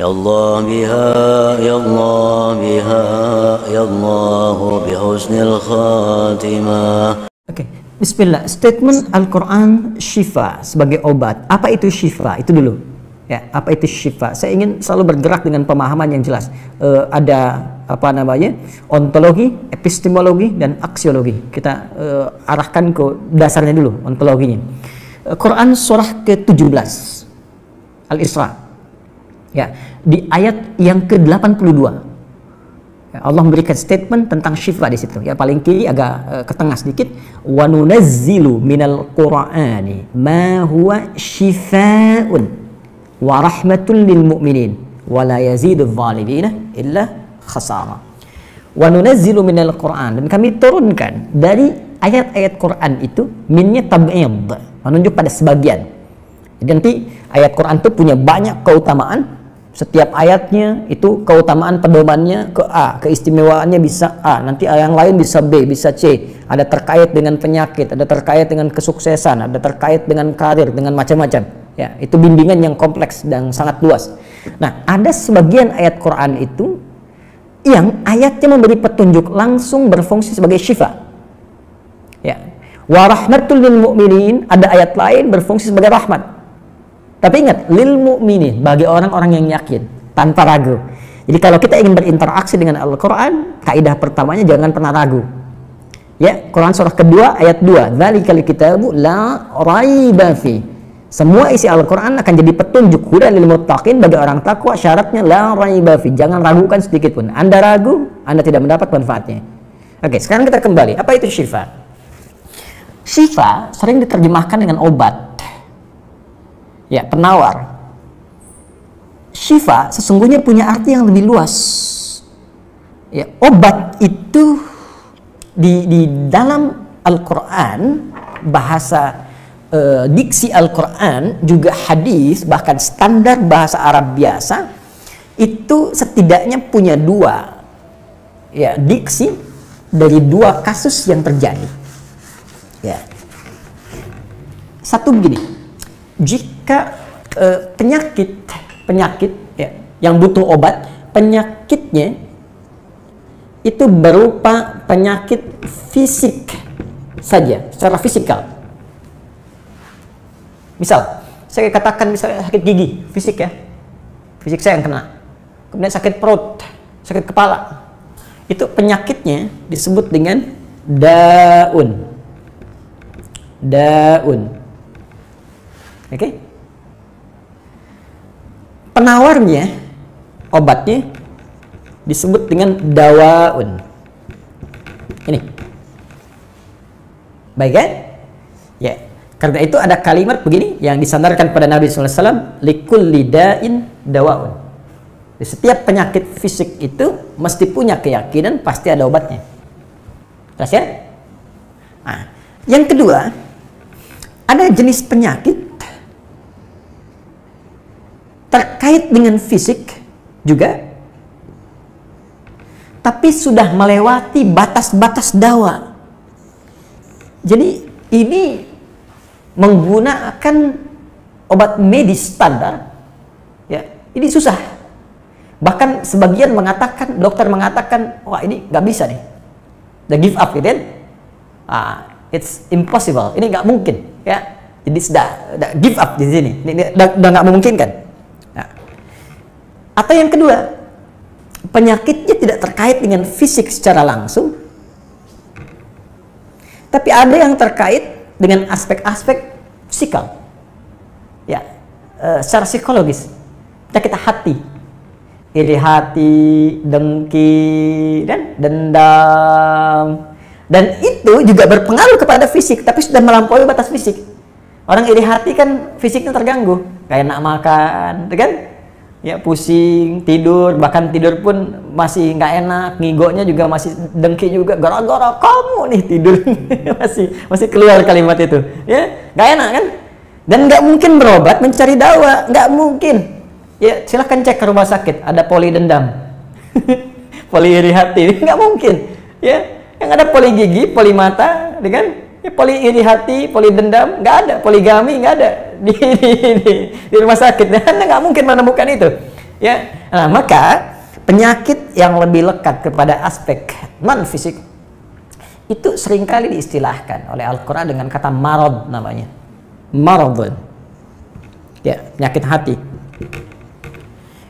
يا الله بها يا الله بها يا الله بحسن الخاتمة. Oke, bismillah. Statement Al-Quran syifa sebagai obat. Apa itu syifa? Itu dulu. Ya, apa itu syifa? Saya ingin selalu bergerak dengan pemahaman yang jelas. Ada apa namanya? Ontologi, epistemologi, dan aksiologi. Kita arahkan ke dasarnya dulu, ontologinya. Quran surah ke-17 Al-Isra. Ya, di ayat yang ke-82. Ya, Allah memberikan statement tentang syifa di situ. Ya, paling kiri agak ke tengah sedikit. Wa nunazzilu minal Qur'ani ma huwa syifaa'un wa rahmatul lil mu'minin wa la yazidul zalimina illa khasara. Wa nunazzilu minal Qur'an, dan kami turunkan dari ayat-ayat Quran itu, minnya tab'id, menunjuk pada sebagian. Jadi nanti ayat Quran itu punya banyak keutamaan. Setiap ayatnya itu keutamaan pedomannya ke A, keistimewaannya bisa A, nanti yang lain bisa B, bisa C. Ada terkait dengan penyakit, ada terkait dengan kesuksesan, ada terkait dengan karir, dengan macam-macam. Ya, itu bimbingan yang kompleks dan sangat luas. Nah, ada sebagian ayat Quran itu yang ayatnya memberi petunjuk langsung berfungsi sebagai syifa. Ya. Wa rahmatul lil mu'minin, ada ayat lain berfungsi sebagai rahmat. Tapi ingat, lil mu'minin, bagi orang-orang yang yakin, tanpa ragu. Jadi kalau kita ingin berinteraksi dengan Al-Quran, kaidah pertamanya jangan pernah ragu. Ya, Quran surah kedua ayat 2, dzalikal kitabu la raiba fi. Semua isi Al-Quran akan jadi petunjuk hudal lil muttaqin, bagi orang takwa, syaratnya la raiba fi. Jangan ragukan sedikit pun. Anda ragu, Anda tidak mendapat manfaatnya. Oke, sekarang kita kembali. Apa itu syifa? Syifa sering diterjemahkan dengan obat. Ya, penawar. Syifa sesungguhnya punya arti yang lebih luas. Ya, obat itu di dalam Al-Quran, bahasa diksi Al-Quran, juga hadis, bahkan standar bahasa Arab biasa, itu setidaknya punya dua, ya, diksi dari dua kasus yang terjadi. Ya. Satu begini, jika penyakit ya, yang butuh obat, penyakitnya itu berupa penyakit fisik saja, secara fisikal. Misal, saya katakan misalnya sakit gigi, fisik ya, fisik saya yang kena. Kemudian sakit perut, sakit kepala, itu penyakitnya disebut dengan daun. Oke? Penawarnya, obatnya disebut dengan dawaun. Ini. Baik kan? Ya. Karena itu ada kalimat begini yang disandarkan pada Nabi SAW, likulli da'in dawaun. Di setiap penyakit fisik itu mesti punya keyakinan pasti ada obatnya. Jelas ya? Nah, yang kedua, ada jenis penyakit terkait dengan fisik juga, tapi sudah melewati batas-batas dawa. Jadi ini menggunakan obat medis standar, ya, ini susah. Bahkan sebagian mengatakan, dokter mengatakan, wah ini nggak bisa nih, udah give up gitu kan? It's impossible, ini nggak mungkin, ya. Jadi sudah give up di sini, ini udah nggak memungkinkan. Nah. Atau yang kedua, penyakitnya tidak terkait dengan fisik secara langsung, tapi ada yang terkait dengan aspek-aspek psikal, ya, secara psikologis, penyakit hati, iri hati, dengki, dan dendam, dan itu juga berpengaruh kepada fisik, tapi sudah melampaui batas fisik. Orang iri hati kan fisiknya terganggu, kayak enak makan, kan? Ya, pusing, tidur, bahkan tidur pun masih nggak enak, ngigonya juga masih dengki juga, gara-gara kamu nih tidur. masih keluar kalimat itu, ya, nggak enak kan? Dan nggak mungkin berobat mencari dawa, nggak mungkin. Ya, silahkan cek ke rumah sakit, ada poli dendam, poli iri hati, nggak mungkin. Ya, yang ada poli gigi, poli mata, kan? Ya, poli iri hati, poli dendam, nggak ada, poligami nggak ada di rumah sakit. Anda nggak mungkin menemukan itu. Ya, nah, maka penyakit yang lebih lekat kepada aspek non fisik itu seringkali diistilahkan oleh Al-Quran dengan kata marad namanya. Maradun. Ya, penyakit hati.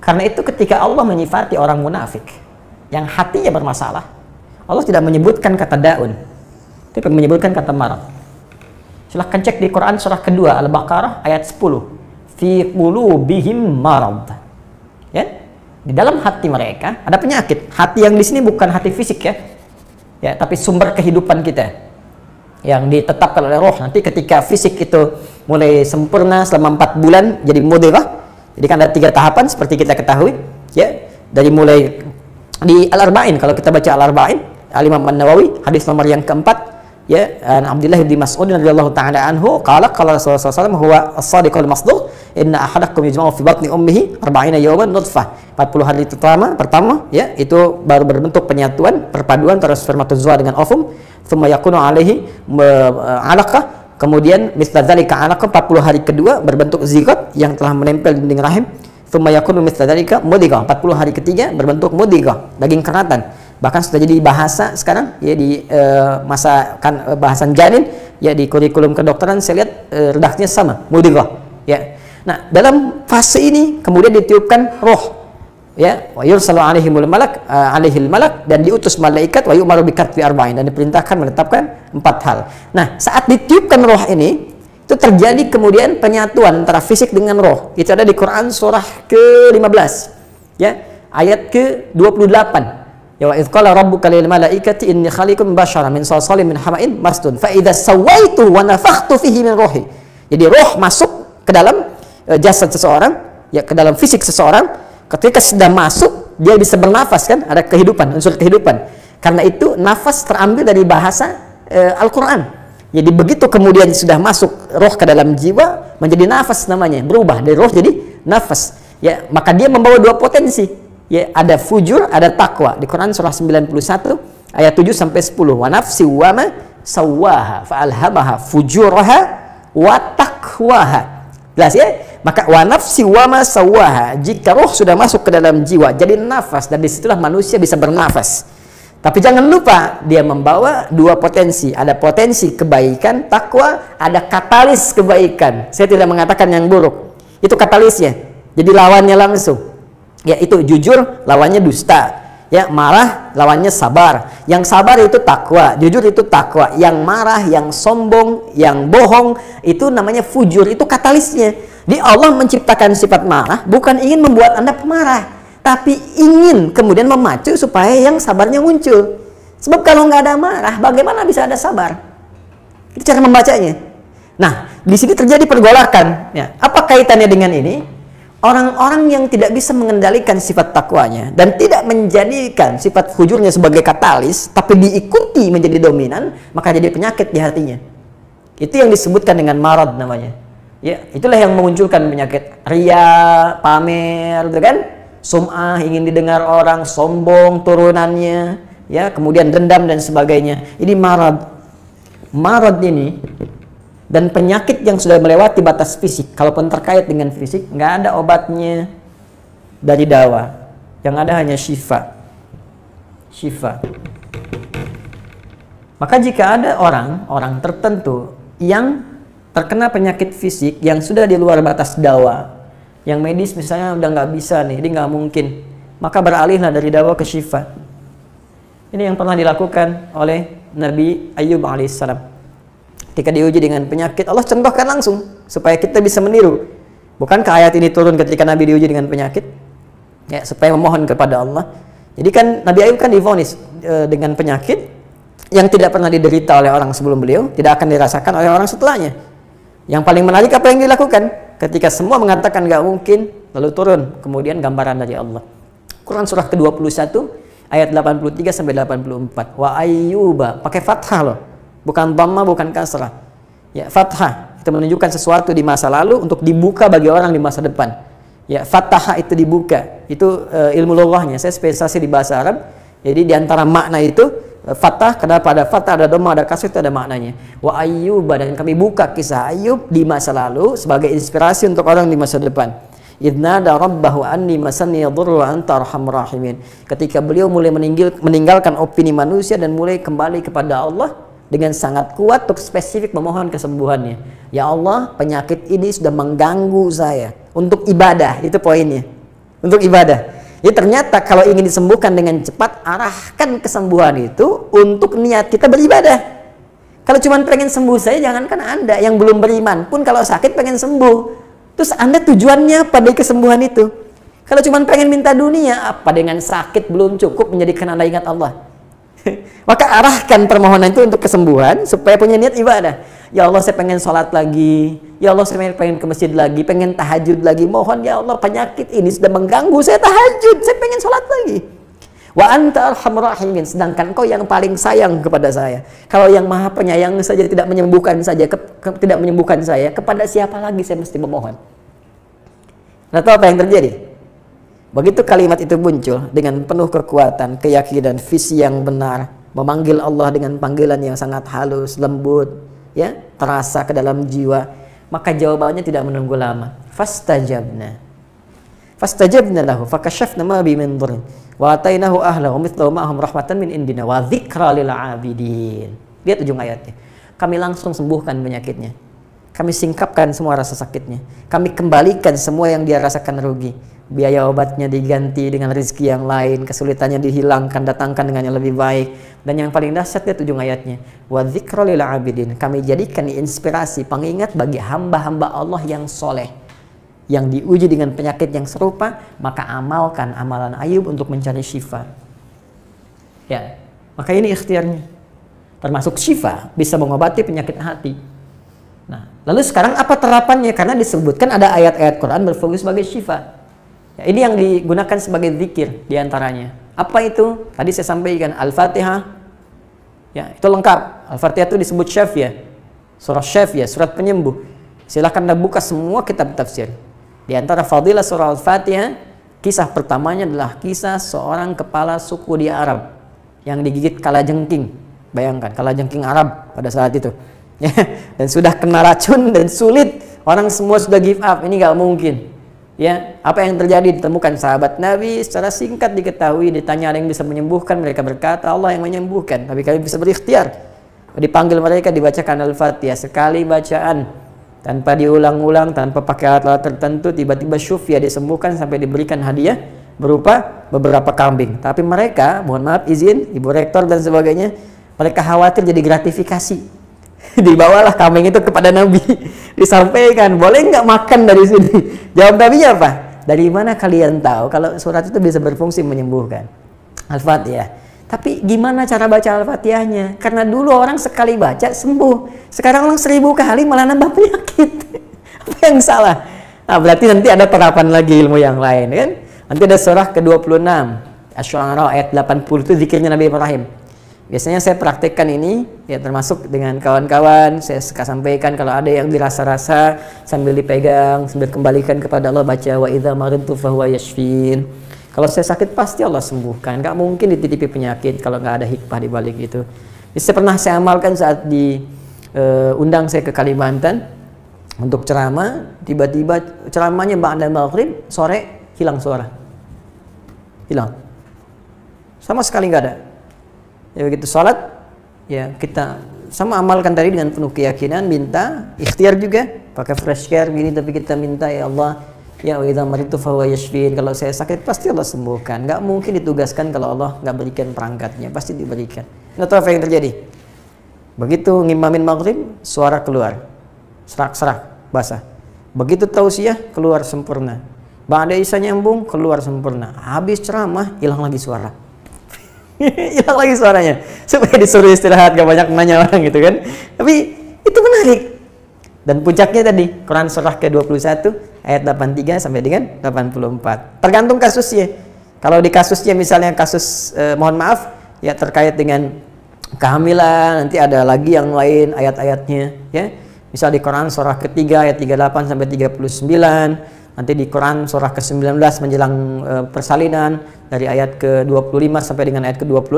Karena itu ketika Allah menyifati orang munafik yang hatinya bermasalah, Allah tidak menyebutkan kata daun, tapi menyebutkan kata marad. Silahkan cek di Quran surah kedua Al-Baqarah ayat 10. Fi qulubihim marad. Ya, di dalam hati mereka ada penyakit. Hati yang di sini bukan hati fisik ya. Ya, tapi sumber kehidupan kita yang ditetapkan oleh roh. Nanti ketika fisik itu mulai sempurna selama 4 bulan jadi mudghah. Jadi kan ada 3 tahapan seperti kita ketahui ya. Dari mulai di Al-Arba'in, kalau kita baca Al-Arba'in Al-Imam An-Nawawi hadis nomor yang keempat ya, Abdullah bin Mas'ud radhiyallahu taala anhu qala Rasulullah SAW huwa as-sadiqul masduq inna ahadakum yujma'u fi batni ummihi 40 yawman nutfah. 40 hari pertama ya, itu baru berbentuk penyatuan, perpaduan antara spermatozoa dengan ovum, thumma yakunu alaihi alaqah, kemudian misla dzalika alaqah 40 hari kedua berbentuk zigot yang telah menempel di dinding rahim, thumma yakunu misla dzalika mudghah, 40 hari ketiga berbentuk mudghah, daging keratan. Bahkan sudah jadi bahasa sekarang ya di masa kan bahasan janin ya, di kurikulum kedokteran saya lihat redaksinya sama, mudghah ya. Nah, dalam fase ini kemudian ditiupkan roh ya, wa yursalu alaihimul malak alaihil malak, dan diutus malaikat wa yu'maru bi katbi arba'in, dan diperintahkan menetapkan 4 hal. Nah, saat ditiupkan roh ini itu terjadi kemudian penyatuan antara fisik dengan roh. Itu ada di Quran surah ke-15 ya, ayat ke-28. Ya, wa idz qala rabbuka lil malaikati inni khaliqun basyaran min salsalin min hama'in masdun fa idza sawaitu wa nafakhtu fihi min ruhi. Jadi roh masuk ke dalam jasad seseorang ya, ke dalam fisik seseorang. Ketika sudah masuk dia bisa bernafas kan, ada kehidupan, unsur kehidupan. Karena itu nafas terambil dari bahasa Al-Quran. Jadi begitu kemudian sudah masuk roh ke dalam jiwa, menjadi nafas namanya, berubah dari roh jadi nafas ya. Maka dia membawa 2 potensi ya, ada fujur, ada takwa. Di Quran surah 91 ayat 7 sampai 10. Wa nafsi wa ma sawwaha fa alhamaha fujuraha wa taqwaha. Jelas ya? Maka wa nafsi wa ma sawwaha, jika roh sudah masuk ke dalam jiwa jadi nafas, dan disitulah manusia bisa bernafas. Tapi jangan lupa dia membawa 2 potensi, ada potensi kebaikan takwa, ada katalis kebaikan. Saya tidak mengatakan yang buruk, itu katalisnya, jadi lawannya langsung ya, itu jujur lawannya dusta ya, marah lawannya sabar. Yang sabar itu takwa, jujur itu takwa. Yang marah, yang sombong, yang bohong itu namanya fujur, itu katalisnya. Di Allah menciptakan sifat marah bukan ingin membuat Anda pemarah, tapi ingin kemudian memacu supaya yang sabarnya muncul. Sebab kalau nggak ada marah, bagaimana bisa ada sabar? Itu cara membacanya. Nah, di sini terjadi pergolakan ya. Apa kaitannya dengan ini? Orang-orang yang tidak bisa mengendalikan sifat takwanya dan tidak menjadikan sifat fujurnya sebagai katalis, tapi diikuti menjadi dominan, maka jadi penyakit di hatinya. Itu yang disebutkan dengan marad namanya. Ya, itulah yang memunculkan penyakit ria, pamer, gitu kan? Sum'ah, ingin didengar orang, sombong turunannya, ya, kemudian dendam dan sebagainya. Ini marad. Marad ini dan penyakit yang sudah melewati batas fisik, kalaupun terkait dengan fisik, nggak ada obatnya dari dawa. Yang ada hanya syifa. Syifa. Maka jika ada orang tertentu yang terkena penyakit fisik yang sudah di luar batas dawa, yang medis misalnya udah nggak bisa nih, ini nggak mungkin, maka beralihlah dari dawa ke syifa. Ini yang pernah dilakukan oleh Nabi Ayyub alaihissalam. Ketika diuji dengan penyakit, Allah contohkan langsung supaya kita bisa meniru. Bukankah ayat ini turun ketika Nabi diuji dengan penyakit? Ya, supaya memohon kepada Allah. Jadi kan Nabi Ayyub kan divonis dengan penyakit yang tidak pernah diderita oleh orang sebelum beliau, tidak akan dirasakan oleh orang setelahnya. Yang paling menarik apa yang dilakukan? Ketika semua mengatakan nggak mungkin, lalu turun kemudian gambaran dari Allah. Quran surah ke-21 ayat 83 sampai 84. Wa ayyuba, pakai fathah loh. Bukan dhamma, bukan kasrah. Ya, fathah itu menunjukkan sesuatu di masa lalu untuk dibuka bagi orang di masa depan. Ya, fathah itu dibuka. Itu ilmu lughahnya. Saya spesialisasi di bahasa Arab. Jadi di antara makna itu fathah, kenapa ada fathah, ada dhamma, ada kasrah, itu ada maknanya. Wa ayyuba, dan kami buka kisah Ayyub di masa lalu sebagai inspirasi untuk orang di masa depan. Idnada rabbahu anni masanni yadhurru wa anta arhamur rahimin. Ketika beliau mulai meninggalkan opini manusia dan mulai kembali kepada Allah dengan sangat kuat untuk spesifik memohon kesembuhannya. Ya Allah, penyakit ini sudah mengganggu saya. Untuk ibadah, itu poinnya. Untuk ibadah. Jadi ternyata kalau ingin disembuhkan dengan cepat, arahkan kesembuhan itu untuk niat kita beribadah. Kalau cuma pengen sembuh saya, jangankan Anda yang belum beriman pun kalau sakit pengen sembuh. Terus Anda tujuannya apa dari kesembuhan itu? Kalau cuma pengen minta dunia, apa dengan sakit belum cukup menjadikan Anda ingat Allah? Maka arahkan permohonan itu untuk kesembuhan supaya punya niat ibadah. Ya Allah, saya pengen sholat lagi. Ya Allah, saya pengen ke masjid lagi, pengen tahajud lagi. Mohon ya Allah, penyakit ini sudah mengganggu saya tahajud. Saya pengen sholat lagi. Wa anta arhamur rahimin. Sedangkan Kau yang paling sayang kepada saya. Kalau yang Maha Penyayang saja tidak menyembuhkan saya, kepada siapa lagi saya mesti memohon? Nah, tahu apa yang terjadi? Begitu kalimat itu muncul dengan penuh kekuatan, keyakinan, visi yang benar, memanggil Allah dengan panggilan yang sangat halus, lembut, ya, terasa ke dalam jiwa, maka jawabannya tidak menunggu lama. Fastajabna lahu fakashafna ma bi min dhurrin wa atainahu ahlahu mithlahu ma'ahum rahmatan min indina wa dzikra lil 'abidin. Lihat ujung ayatnya. Kami langsung sembuhkan penyakitnya. Kami singkapkan semua rasa sakitnya. Kami kembalikan semua yang dia rasakan rugi. Biaya obatnya diganti dengan rezeki yang lain, kesulitannya dihilangkan, datangkan dengan yang lebih baik. Dan yang paling dahsyat lihat ujung ayatnya. Wa dzikra lil 'abidin. Kami jadikan inspirasi, pengingat bagi hamba-hamba Allah yang soleh, yang diuji dengan penyakit yang serupa, maka amalkan amalan Ayub untuk mencari syifa. Ya, maka ini ikhtiarnya. Termasuk syifa, bisa mengobati penyakit hati. Nah, lalu sekarang apa terapannya? Karena disebutkan ada ayat-ayat Quran berfokus sebagai syifa. Ya, ini yang digunakan sebagai zikir diantaranya. Apa itu? Tadi saya sampaikan Al-Fatihah. Ya, itu lengkap. Al-Fatihah itu disebut syafiyah. Surah syafiyah, surat penyembuh. Silahkan Anda buka semua kitab tafsir. Di antara fadilah surah Al-Fatihah, kisah pertamanya adalah kisah seorang kepala suku di Arab yang digigit kalajengking. Bayangkan, kalajengking Arab pada saat itu. Dan sudah kena racun dan sulit, orang semua sudah give up, ini nggak mungkin. Ya, apa yang terjadi? Ditemukan sahabat Nabi, secara singkat diketahui, ditanya ada yang bisa menyembuhkan, mereka berkata Allah yang menyembuhkan, tapi kalian bisa berikhtiar. Dipanggil mereka, dibacakan Al-Fatihah sekali bacaan, tanpa diulang-ulang, tanpa pakai alat-alat tertentu, tiba-tiba syufia disembuhkan sampai diberikan hadiah berupa beberapa kambing. Tapi mereka, mohon maaf izin, Ibu Rektor dan sebagainya, mereka khawatir jadi gratifikasi. Dibawalah kambing itu kepada Nabi, disampaikan, boleh nggak makan dari sini? Jawab Nabinya apa? Dari mana kalian tahu kalau surat itu bisa berfungsi menyembuhkan? Al-Fatihah. Tapi gimana cara baca Al-Fatihahnya? Karena dulu orang sekali baca sembuh, sekarang orang 1000 kali malah nambah penyakit. Apa yang salah? Nah, berarti nanti ada terapan lagi ilmu yang lain, kan? Nanti ada surah ke-26 Asy-Syu'ara ayat 80 itu zikirnya Nabi Ibrahim. Biasanya saya praktekkan ini, ya termasuk dengan kawan-kawan, saya suka sampaikan kalau ada yang dirasa-rasa sambil dipegang, sambil kembalikan kepada Allah, baca wa idza maridtu fahuwa yashfin. Kalau saya sakit pasti Allah sembuhkan, nggak mungkin dititipi penyakit kalau nggak ada hikmah di balik itu. Jadi pernah saya amalkan saat diundang saya ke Kalimantan untuk ceramah, tiba-tiba ceramahnya ba'da maghrib, sore hilang suara. Hilang. Sama sekali nggak ada. Ya begitu sholat, ya kita sama amalkan tadi dengan penuh keyakinan, minta, ikhtiar juga, pakai fresh care gini, tapi kita minta ya Allah, ya wa idza maridtu fahuwa yashfin. Kalau saya sakit pasti Allah sembuhkan. Nggak mungkin ditugaskan kalau Allah nggak berikan perangkatnya, pasti diberikan. Nggak tahu apa yang terjadi. Begitu ngimamin maghrib, suara keluar, serak-serak, basah. Begitu tausiah, keluar sempurna. Ba'da isya nyambung, keluar sempurna. Habis ceramah, hilang lagi suara. Hilang lagi suaranya, supaya disuruh istirahat, gak banyak nanya orang gitu kan. Tapi itu menarik. Dan puncaknya tadi Quran surah ke-21 ayat 83 sampai dengan 84. Tergantung kasusnya. Kalau di kasusnya misalnya kasus mohon maaf ya terkait dengan kehamilan, nanti ada lagi yang lain ayat-ayatnya ya. Misal di Quran surah ketiga ayat 38 sampai 39. Nanti di Quran surah ke-19 menjelang persalinan dari ayat ke-25 sampai dengan ayat ke-26.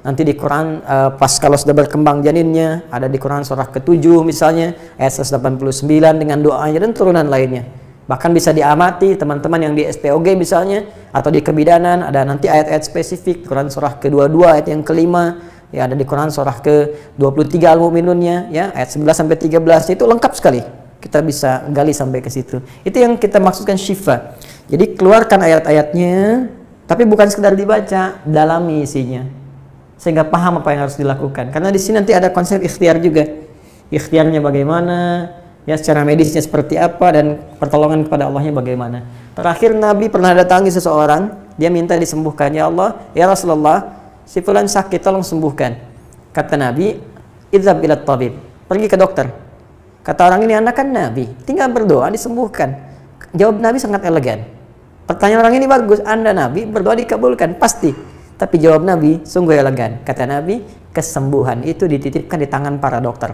Nanti di Quran pas kalau sudah berkembang janinnya, ada di Quran surah ke-7 misalnya ayat 189 dengan doanya dan turunan lainnya. Bahkan bisa diamati teman-teman yang di SPOG misalnya, atau di kebidanan, ada nanti ayat-ayat spesifik, Quran surah ke-22 ayat yang kelima, ya ada di Quran surah ke-23 Al-Mu'minunnya, ya ayat 11 sampai 13, itu lengkap sekali. Kita bisa gali sampai ke situ. Itu yang kita maksudkan syifa. Jadi keluarkan ayat-ayatnya, tapi bukan sekedar dibaca, dalami isinya, sehingga paham apa yang harus dilakukan. Karena di sini nanti ada konsep ikhtiar juga. Ikhtiarnya bagaimana, ya secara medisnya seperti apa, dan pertolongan kepada Allahnya bagaimana. Terakhir Nabi pernah datangi seseorang, dia minta disembuhkan. Ya Allah, ya Rasulullah, si fulan sakit, tolong sembuhkan. Kata Nabi, idzhab ila tabib, pergi ke dokter. Kata orang ini, Anda kan Nabi, tinggal berdoa disembuhkan. Jawab Nabi sangat elegan. Pertanyaan orang ini bagus, Anda Nabi, berdoa dikabulkan, pasti. Tapi jawab Nabi sungguh elegan. Kata Nabi, kesembuhan itu dititipkan di tangan para dokter.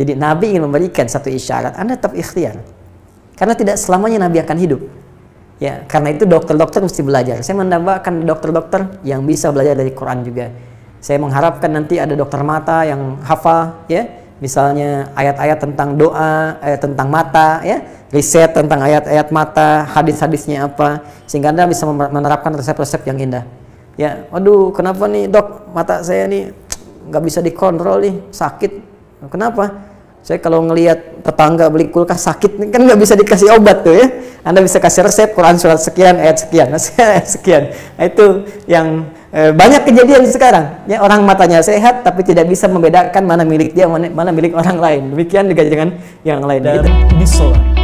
Jadi Nabi ingin memberikan satu isyarat, Anda tetap ikhtiar. Karena tidak selamanya Nabi akan hidup. Ya, karena itu dokter-dokter mesti belajar. Saya menambahkan dokter-dokter yang bisa belajar dari Quran juga. Saya mengharapkan nanti ada dokter mata yang hafal, ya. Misalnya ayat-ayat tentang doa, ayat tentang mata, ya, riset tentang ayat-ayat mata, hadis-hadisnya apa, sehingga Anda bisa menerapkan resep-resep yang indah. Ya, waduh, kenapa nih dok, mata saya nih nggak bisa dikontrol nih, sakit. Kenapa? Saya kalau ngelihat tetangga beli kulkas sakit, kan nggak bisa dikasih obat tuh ya. Anda bisa kasih resep Quran surat sekian, ayat sekian, ayat sekian. Nah, itu yang banyak kejadian sekarang. Ya, orang matanya sehat tapi tidak bisa membedakan mana milik dia, mana milik orang lain. Demikian juga dengan yang lain. Dan bisola.